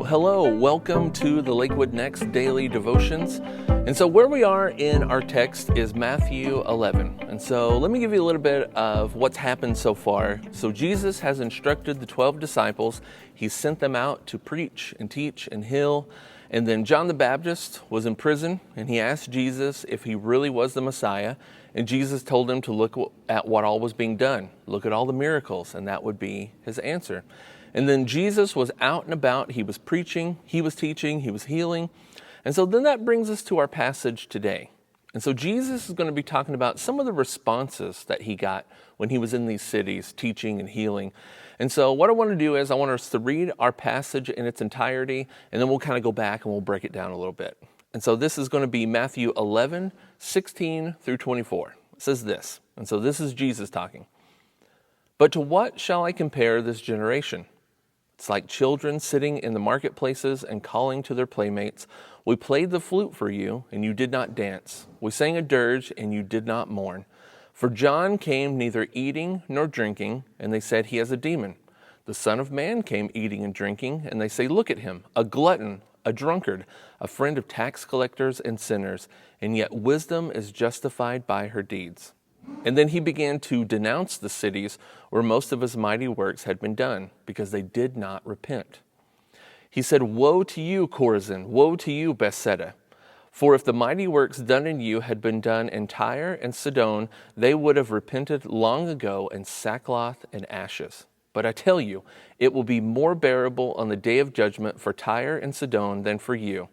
Hello, welcome to the Lakewood Next Daily Devotions. And so where we are in our text is Matthew 11. And so let me give you a little bit of what's happened so far. So Jesus has instructed the 12 disciples. He sent them out to preach and teach and heal. And then John the Baptist was in prison, and he asked Jesus if he really was the Messiah. And Jesus told him to look at what all was being done. Look at all the miracles, and that would be his answer. And then Jesus was out and about. He was preaching, he was teaching, he was healing. And so then that brings us to our passage today. And so Jesus is going to be talking about some of the responses that he got when he was in these cities teaching and healing. And so what I want to do is I want us to read our passage in its entirety, and then we'll kind of go back and we'll break it down a little bit. And so this is going to be Matthew 11, 16 through 24. It says this. And so this is Jesus talking. But to what shall I compare this generation? It's like children sitting in the marketplaces and calling to their playmates, "We played the flute for you, and you did not dance. We sang a dirge, and you did not mourn. For John came neither eating nor drinking, and they said he has a demon. The Son of Man came eating and drinking, and they say, look at him, a glutton, a drunkard, a friend of tax collectors and sinners, and yet wisdom is justified by her deeds." And then he began to denounce the cities where most of his mighty works had been done, because they did not repent. He said, "Woe to you, Chorazin! Woe to you, Bethsaida! For if the mighty works done in you had been done in Tyre and Sidon, they would have repented long ago in sackcloth and ashes. But I tell you, it will be more bearable on the day of judgment for Tyre and Sidon than for you.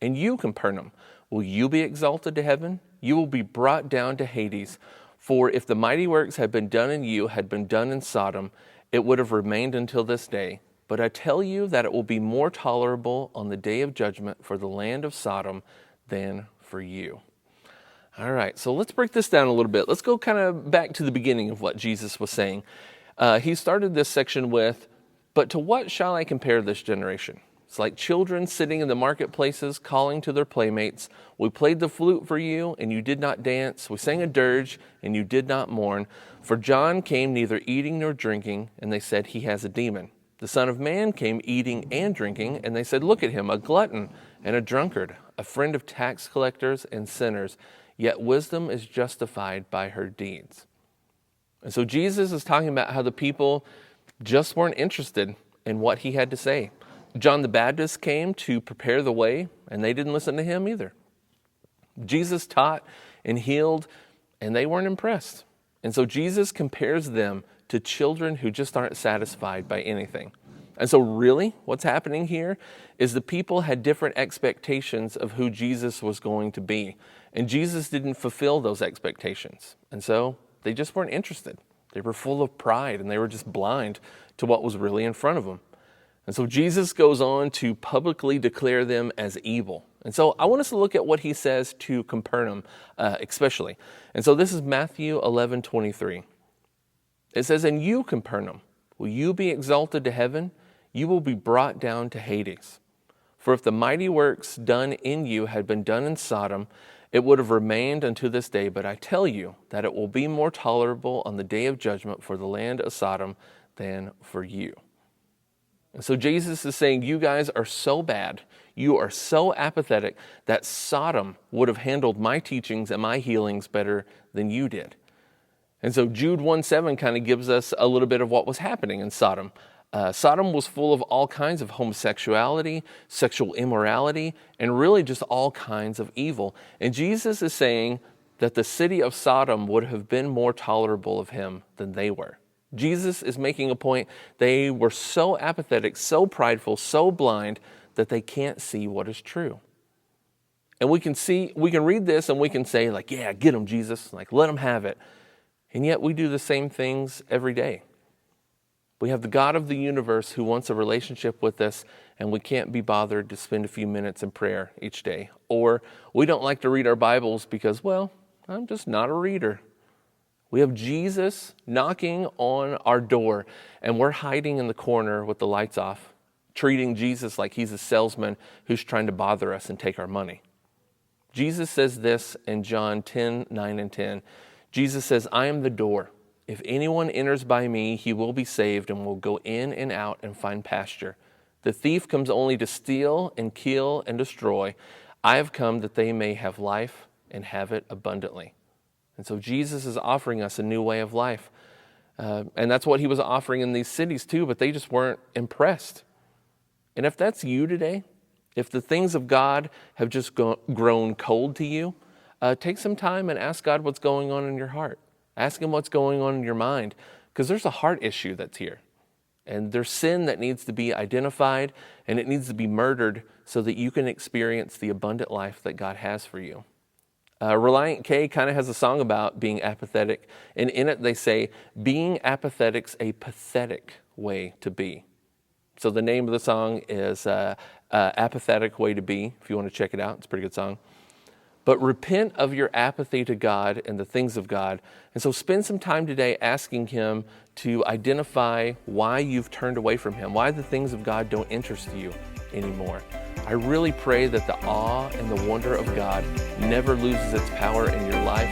And you, Capernaum, will you be exalted to heaven? You will be brought down to Hades. For if the mighty works had been done in you had been done in Sodom, it would have remained until this day. But I tell you that it will be more tolerable on the day of judgment for the land of Sodom than for you." All right, so let's break this down a little bit. Let's go kind of back to the beginning of what Jesus was saying. He started this section with, "But to what shall I compare this generation? It's like children sitting in the marketplaces calling to their playmates, 'We played the flute for you, and you did not dance. We sang a dirge, and you did not mourn. For John came neither eating nor drinking, and they said he has a demon. The Son of Man came eating and drinking, and they said, look at him, a glutton and a drunkard, a friend of tax collectors and sinners. Yet wisdom is justified by her deeds." And so Jesus is talking about how the people just weren't interested in what he had to say. John the Baptist came to prepare the way, and they didn't listen to him either. Jesus taught and healed, and they weren't impressed. And so Jesus compares them to children who just aren't satisfied by anything. And so really, what's happening here is the people had different expectations of who Jesus was going to be. And Jesus didn't fulfill those expectations. And so they just weren't interested. They were full of pride, and they were just blind to what was really in front of them. And so Jesus goes on to publicly declare them as evil. And so I want us to look at what he says to Capernaum, especially. And so this is Matthew 11:23. It says, "And you, Capernaum, will you be exalted to heaven? You will be brought down to Hades. For if the mighty works done in you had been done in Sodom, it would have remained unto this day. But I tell you that it will be more tolerable on the day of judgment for the land of Sodom than for you." And so Jesus is saying, you guys are so bad, you are so apathetic, that Sodom would have handled my teachings and my healings better than you did. And so Jude 1:7 kind of gives us a little bit of what was happening in Sodom. Sodom was full of all kinds of homosexuality, sexual immorality, and really just all kinds of evil. And Jesus is saying that the city of Sodom would have been more tolerable of him than they were. Jesus is making a point. They were so apathetic, so prideful, so blind that they can't see what is true. And we can read this and we can say, like, yeah, get them, Jesus, like, let them have it. And yet we do the same things every day. We have the God of the universe who wants a relationship with us, and we can't be bothered to spend a few minutes in prayer each day. Or we don't like to read our Bibles because, well, I'm just not a reader. We have Jesus knocking on our door, and we're hiding in the corner with the lights off, treating Jesus like he's a salesman who's trying to bother us and take our money. Jesus says this in John 10:9 and 10. Jesus says, "I am the door. If anyone enters by me, he will be saved and will go in and out and find pasture. The thief comes only to steal and kill and destroy. I have come that they may have life and have it abundantly. And so Jesus is offering us a new way of life. And that's what he was offering in these cities too, but they just weren't impressed. And if that's you today, if the things of God have just grown cold to you, take some time and ask God what's going on in your heart. Ask him what's going on in your mind, because there's a heart issue that's here. And there's sin that needs to be identified, and it needs to be murdered so that you can experience the abundant life that God has for you. Relient K kind of has a song about being apathetic, and in it they say, being apathetic's a pathetic way to be. So the name of the song is Apathetic Way to Be, if you want to check it out. It's a pretty good song. But repent of your apathy to God and the things of God. And so spend some time today asking him to identify why you've turned away from him, why the things of God don't interest you anymore. I really pray that the awe and the wonder of God never loses its power in your life.